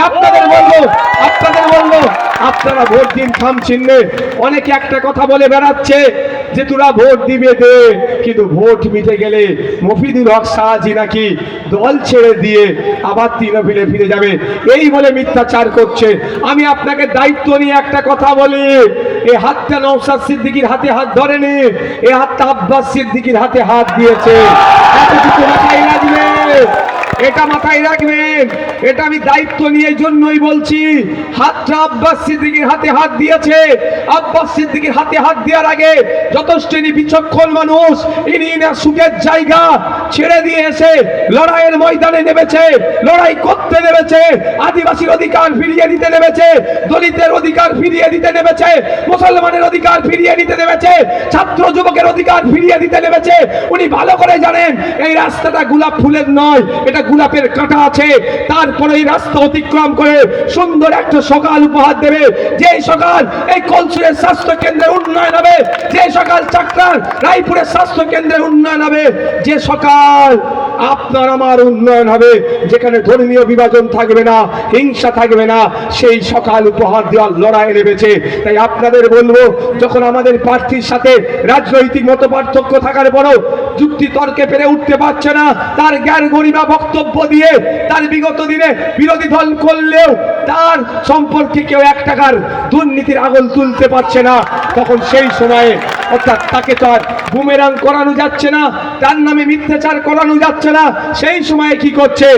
আপনাদের বলবো আপনারা ভোট দিন খাম চিহ্নে। অনেকে একটা কথা বলে বেড়াচ্ছে যে তোরা ভোট দিবে দে, কিন্তু ভোট মিটে গেলে মফিদুল হক সাহাজি নাকি দল ছেড়ে দিয়ে আবার তৃণমূলে ফিরে যাবে, এই বলে মিথ্যাচার করছে। আমি আপনাকে দায়িত্ব নিয়ে একটা কথা বলি, এই হাতটা নওশাদ সিদ্দিকীর হাতে হাত ধরেনি, এই হাতটা আব্বাস সিদ্দিকীর হাতে হাত দিয়েছে। এতটুকু মাথায় রাখবে, এটা মাথায় রাখবেন। এটা আমি দায়িত্ব নিয়ে জন্যই বলছি, হাতটা আব্বাস সিদ্দিকীর হাতে হাত দিয়েছে। আব্বাস সিদ্দিকীর হাতে হাত দেওয়ার আগে যথেষ্ট বিচক্ষণ মানুষ, ইনি না সুখের জায়গা ছেড়ে দিয়ে এসে লড়াইয়ের ময়দানে নেমেছে, লড়াই করতে নেমেছে, আদিবাসীর অধিকার ফিরিয়ে দিতে নেমেছে, দলিতের অধিকার ফিরিয়ে দিতে নেমেছে, মুসলমানের অধিকার ফিরিয়ে দিতে নেমেছে, ছাত্র যুবকের অধিকার ফিরিয়ে দিতে নেমেছে। উনি ভালো করে জানেন এই রাস্তাটা গোলাপ ফুলের নয়, এটা গোলাপের কাঁটা আছে। তারপরে এই রাস্তা অতিক্রম করে সুন্দর একটা সকাল উপহার দেবে, যে সকাল এই কলসুরের স্বাস্থ্য কেন্দ্রের উন্নয়ন হবে, যে সকাল চাকরার রায়পুরের স্বাস্থ্য কেন্দ্রের উন্নয়ন হবে, যে সকাল আপনার আমার উন্নয়ন হবে, যেখানে ধর্মীয় বিভাজন থাকবে না, হিংসা থাকবে না, সেই সকাল উপহার দেওয়ার লড়াই নেমেছে। তাই আপনাদের বলবো, যখন আমাদের প্রার্থীর সাথে রাজনৈতিক মত পার্থক্য থাকার পরও যুক্তি তর্কে পেরে উঠতে পারছে না, তার জ্ঞান গরিমা বক্তব্য দিয়ে তার বিগত দিনে বিরোধী দল করলেও তার সম্পর্কে কেউ 1 টাকার দুর্নীতির আগুন তুলতে পারছে না, তখন সেই সময়ে অর্থাৎ তাকে তো আর বুমেরাং করানো যাচ্ছে না, তার নামে মিথ্যাচার করানো যাচ্ছে না। সেই সময়ে কি করছে,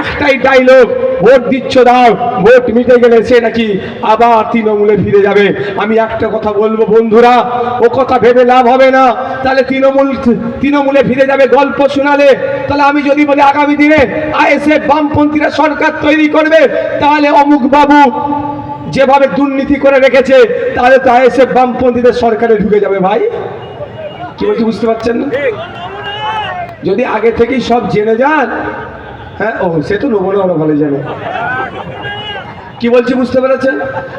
একটাই ডায়লগ, ভোট দিচ্ছ দাও, ভোট মিটে গেলে সে নাকি আবার তৃণমূলে ফিরে যাবে। আমি একটা কথা বলবো বন্ধুরা, ও কথা ভেবে লাভ হবে না। তাহলে তৃণমূলে ফিরে যাবে গল্প শোনালে, তাহলে আমি যদি বলি আগামী দিনে আইএসএফ বামপন্থীরা সরকার তৈরি করবে, তাহলে অমুক বাবু যেভাবে দুর্নীতি করে রেখেছে, তাহলে তো আইএসএফ বামপন্থীদের সরকারে ঢুকে যাবে। ভাই কি বলছি বুঝতে পারছেন না? যদি আগে থেকেই সব জেনে যান, হ্যাঁ ও সে তো নবনে ওরা ভালো জানে। কি বলছি বুঝতে পেরেছেন?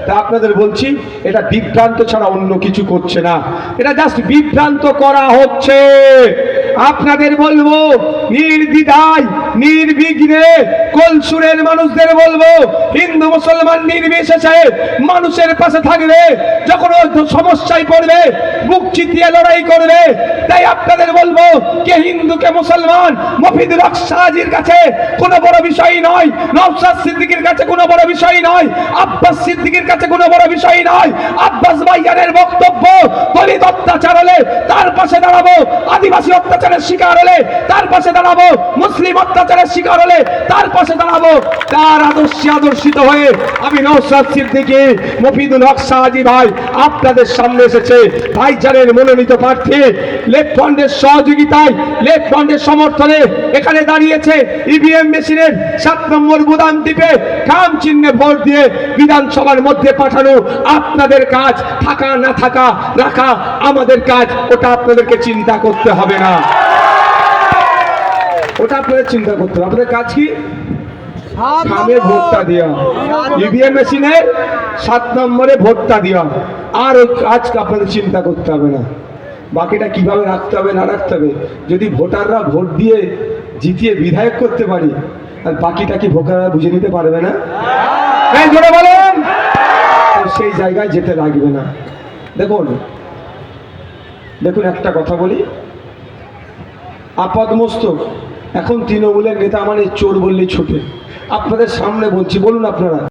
তা আপনাদের বলছি, এটা বিভ্রান্ত ছাড়া অন্য কিছু করছে না, এটা জাস্ট বিভ্রান্ত করা হচ্ছে। আপনাদের বলবো, নির্দ্বিধায় নির্বিঘ্নে কলসুরের মানুষদের বলবো, হিন্দু মুসলমান নির্বিশেষে মানুষের পাশে থাকবে, যখন সমস্যায় পড়বে বুক চিতিয়ে লড়াই করবে। তাই আপনাদের বলবো, কে হিন্দু কে মুসলমান মফিদুল হক সাহাজির কাছে কোনো বড় বিষয় নয়, নওশাদ সিদ্দিকীর কাছে কোনো বড় বিষয় নয়, আব্বাস সিদ্দিকীর কাছে কোনো বড় বিষয় নয়। আব্বাস ভাইয়ানের বক্তব্য, দলিত অত্যাচার হলে তার পাশে দাঁড়াবো, আদিবাসী অত্যাচারের শিকার হলে তার পাশে দাঁড়াবো, মুসলিম অত্যাচারের শিকার হলে তার পাশে দাঁড়াবো। তার আদর্শে আদর্শিত হয়ে আমি নওশাদ সিদ্দিকী, মফিদুল হক সাহাজি ভাই আপনাদের সামনে এসেছে। ভাইজানের মনোনীত প্রার্থী লেফট ফ্রন্টের সহযোগিতায়, লেফট ফ্রন্টের সমর্থনে এখানে দাঁড়িয়েছে। ইভিএম মেশিনের 7 নম্বর বুদাম টিপে খাম চিহ্নে ভোট দিয়ে বিধানসভার মধ্যে পাঠানো আপনাদের কাজ, থাকা না থাকা রাখা আমাদের কাজ। ওটা আপনাদেরকে চিন্তা করতে হবে না, ওটা আপনাদের চিন্তা করতে হবে। আপনাদের কাজ কি? খামে ভোটটা দেওয়া, ইভিএম মেশিনের 7 নম্বরে ভোটটা দেওয়া, আর ওই কাজ আপনাদের চিন্তা করতে হবে না। বাকিটা কিভাবে রাখতে হবে না রাখতে হবে, যদি ভোটাররা ভোট দিয়ে জিতিয়ে বিধায়ক করতে পারি, আর বাকিটা কি ভোটাররা বুঝে নিতে পারবে না? হ্যাঁ জোরে বলেন। সেই জায়গায় যেতে লাগবে না। দেখুন একটা কথা বলি, আপাদমস্তক এখন তৃণমূলের নেতা মানে চোর বললেই ছোটে। আপনাদের সামনে বলছি, বলুন আপনারা